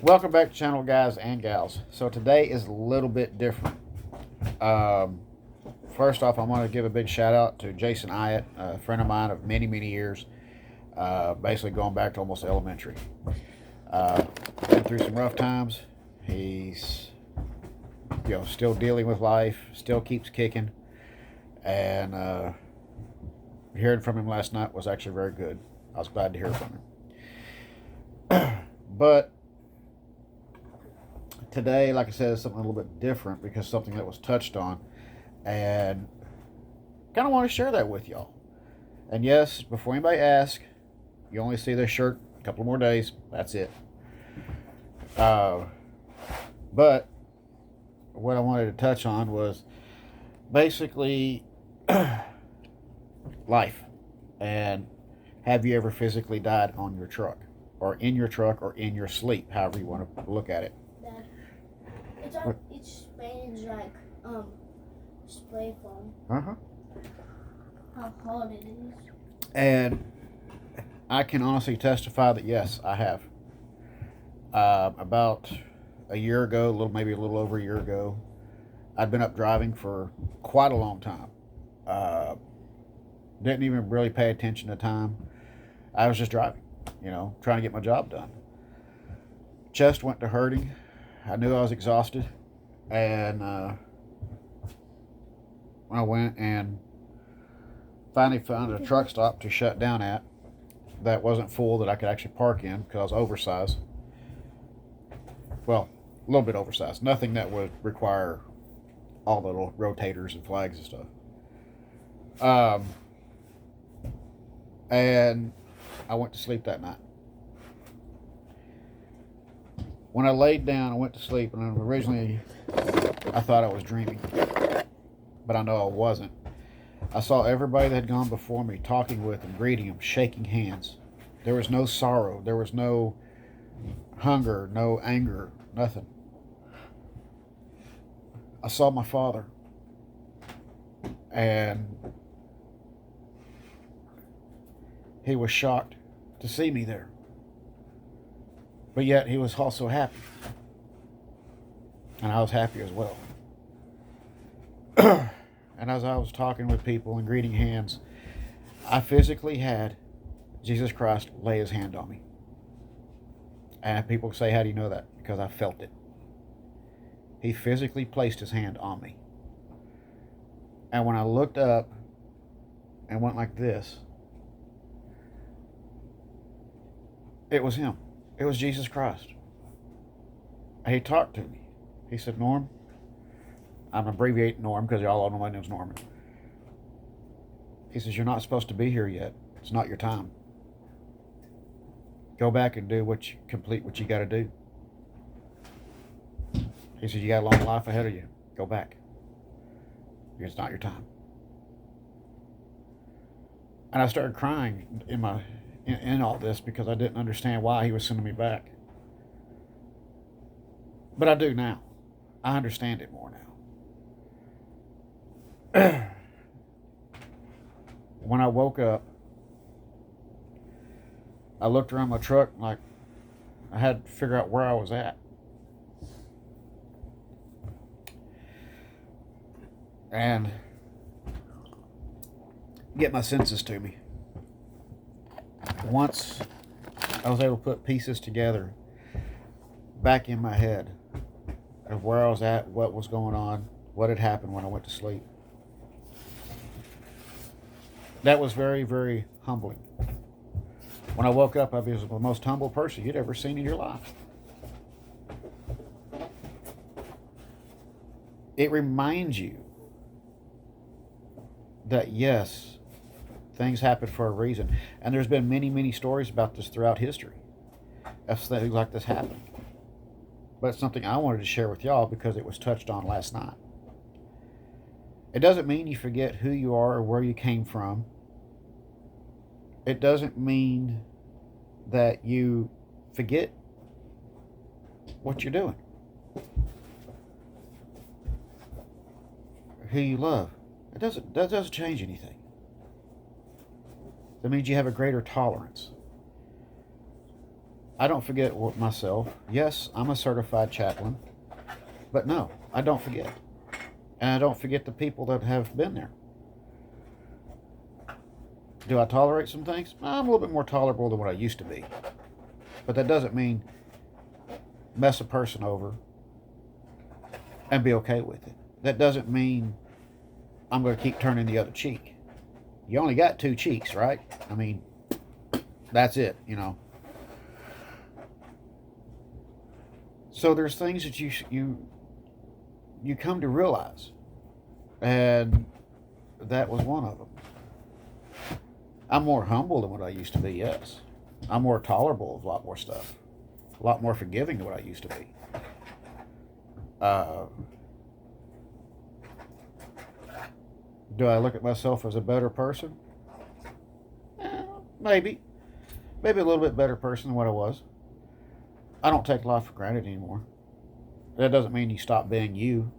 Welcome back to the channel, guys and gals. So today is a little bit different. Um, First off, I want to give a big shout out to Jason Iatt, a friend of mine of many, many years, basically going back to almost elementary. Uh, Been through some rough times. He's, still dealing with life, still keeps kicking, and hearing from him last night was actually very good. I was glad to hear from him. But today, like I said, is something a little bit different because something that was touched on, and kind of want to share that with y'all. And yes, before anybody asks, you only see this shirt a couple more days. That's it. Uh, but what I wanted to touch on was basically life. And have you ever physically died on your truck, or in your truck, or in your sleep, however you want to look at it? Dad, it's Spanish spray foam. Uh-huh. How hard it is. And I can honestly testify that yes, I have. About a year ago, maybe a little over a year ago, I'd been up driving for quite a long time. Uh, didn't even really pay attention to time. I was just driving, trying to get my job done. Chest went to hurting. I knew I was exhausted, and I went and finally found a truck stop to shut down at that wasn't full, that I could actually park in because I was oversized. Well, a little bit oversized. Nothing that would require all the little rotators and flags and stuff. And I went to sleep that night. When I laid down, I went to sleep, and originally I thought I was dreaming, but I know I wasn't. I saw everybody that had gone before me, talking with them, greeting them, shaking hands. There was no sorrow. There was no hunger, no anger, nothing. I saw my father, and he was shocked to see me there. But yet he was also happy. And I was happy as well. And as I was talking with people and greeting hands, I physically had Jesus Christ lay his hand on me. And people say, how do you know that? Because I felt it. He physically placed his hand on me. And when I looked up and went like this, it was him. It was Jesus Christ. And he talked to me. He said, Norm, I'm abbreviating Norm because y'all all know my name's Norman. He says, you're not supposed to be here yet. It's not your time. Go back and complete what you got to do. He says, you got a long life ahead of you. Go back. It's not your time. And I started crying in all this because I didn't understand why he was sending me back. But I do now. I understand it more now. When I woke up, I looked around my truck like I had to figure out where I was at. And get my senses to me. Once I was able to put pieces together back in my head of where I was at, what was going on, what had happened when I went to sleep. That was very, very humbling. When I woke up, I was the most humble person you'd ever seen in your life. It reminds you that yes, things happen for a reason. And there's been many, many stories about this throughout history of things like this happening. But it's something I wanted to share with y'all because it was touched on last night. It doesn't mean you forget who you are or where you came from. It doesn't mean that you forget what you're doing, who you love. That doesn't change anything. That means you have a greater tolerance. I don't forget myself. Yes, I'm a certified chaplain, but no, I don't forget. And I don't forget the people that have been there. Do I tolerate some things? I'm a little bit more tolerable than what I used to be. But that doesn't mean mess a person over and be okay with it. That doesn't mean I'm going to keep turning the other cheek. You only got two cheeks, right? I mean, that's it, you know. So there's things that you come to realize, and that was one of them. I'm more humble than what I used to be. Yes, I'm more tolerable of a lot more stuff, a lot more forgiving than what I used to be. Uh, do I look at myself as a better person? Maybe, maybe a little bit better person than what I was. I don't take life for granted anymore. That doesn't mean you stop being you.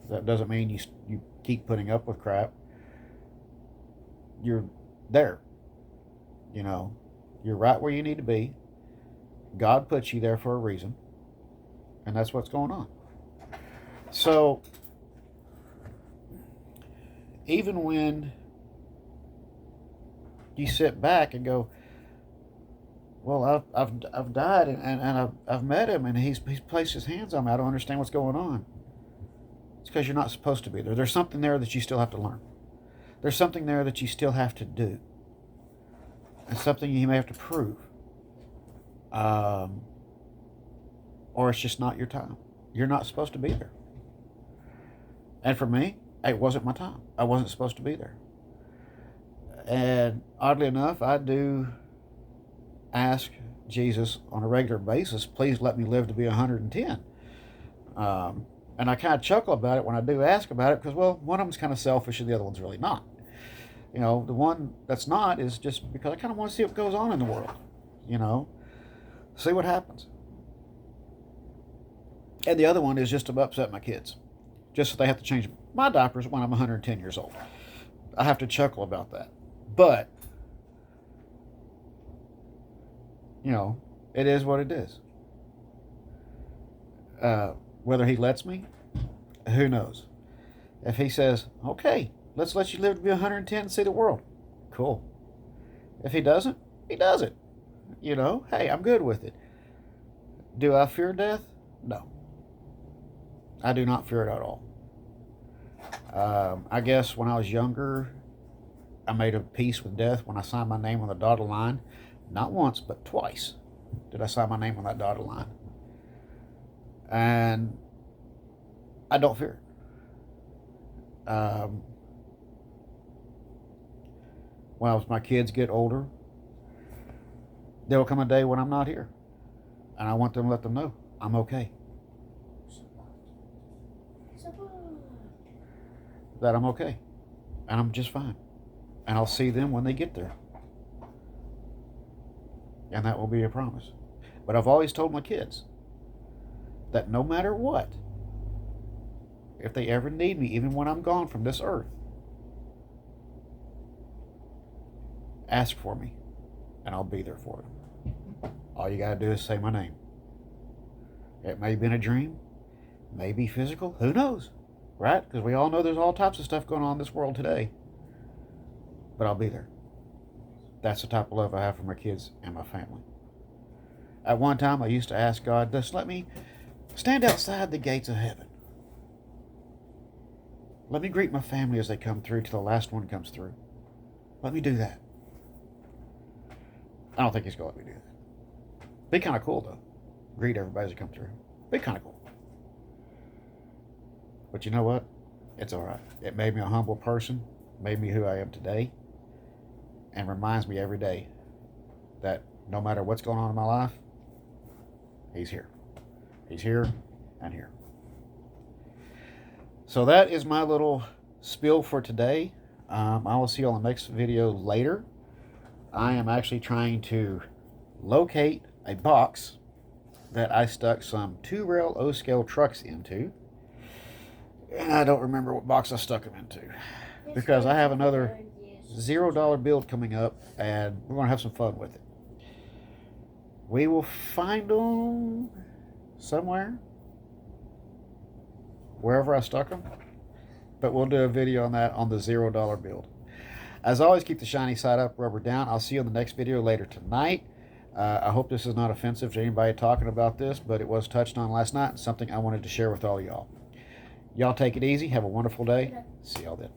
That doesn't mean you keep putting up with crap. You're there. You know, you're right where you need to be. God put you there for a reason, and that's what's going on. So, even when you sit back and go, well, I've died and I've met him and he's placed his hands on me. I don't understand what's going on. It's because you're not supposed to be there. There's something there that you still have to learn. There's something there that you still have to do. It's something you may have to prove. Or it's just not your time. You're not supposed to be there. And for me, it wasn't my time. I wasn't supposed to be there. And oddly enough, I do ask Jesus on a regular basis, please let me live to be 110. And I kind of chuckle about it when I do ask about it because, well, one of them's kind of selfish and the other one's really not. You know, the one that's not is just because I kind of want to see what goes on in the world, you know, see what happens. And the other one is just to upset my kids, just so they have to change my diapers when I'm 110 years old. I have to chuckle about that. But, you know, it is what it is. Whether he lets me, who knows? If he says, okay, let's let you live to be 110 and see the world, cool. If he doesn't, he does it. You know, hey, I'm good with it. Do I fear death? No. I do not fear it at all. I guess when I was younger, I made a peace with death when I signed my name on the dotted line. Not once, but twice did I sign my name on that dotted line. And I don't fear it. Well, as my kids get older, there will come a day when I'm not here. And I want them to let them know I'm okay. That I'm okay. And I'm just fine. And I'll see them when they get there. And that will be a promise. But I've always told my kids that no matter what, if they ever need me, even when I'm gone from this earth, ask for me and I'll be there for them. All you got to do is say my name. It may have been a dream, maybe physical, who knows, right? Because we all know there's all types of stuff going on in this world today. But I'll be there. That's the type of love I have for my kids and my family. At one time, I used to ask God, just let me stand outside the gates of heaven. Let me greet my family as they come through till the last one comes through. Let me do that. I don't think he's going to let me do that. Be kind of cool, though. Greet everybody as they come through. Be kind of cool. But you know what? It's all right. It made me a humble person, made me who I am today, and reminds me every day that no matter what's going on in my life, he's here. He's here and here. So that is my little spiel for today. I will see you on the next video later. I am actually trying to locate a box that I stuck some 2-rail O-scale trucks into. And I don't remember what box I stuck them into. Because I have another $0 build coming up and we're going to have some fun with it. We will find them somewhere, wherever I stuck them. But we'll do a video on that on the $0 build. As always, keep the shiny side up, rubber down. I'll see you in the next video later tonight. I hope this is not offensive to anybody talking about this, but it was touched on last night and something I wanted to share with all y'all. Y'all take it easy. Have a wonderful day. See y'all then.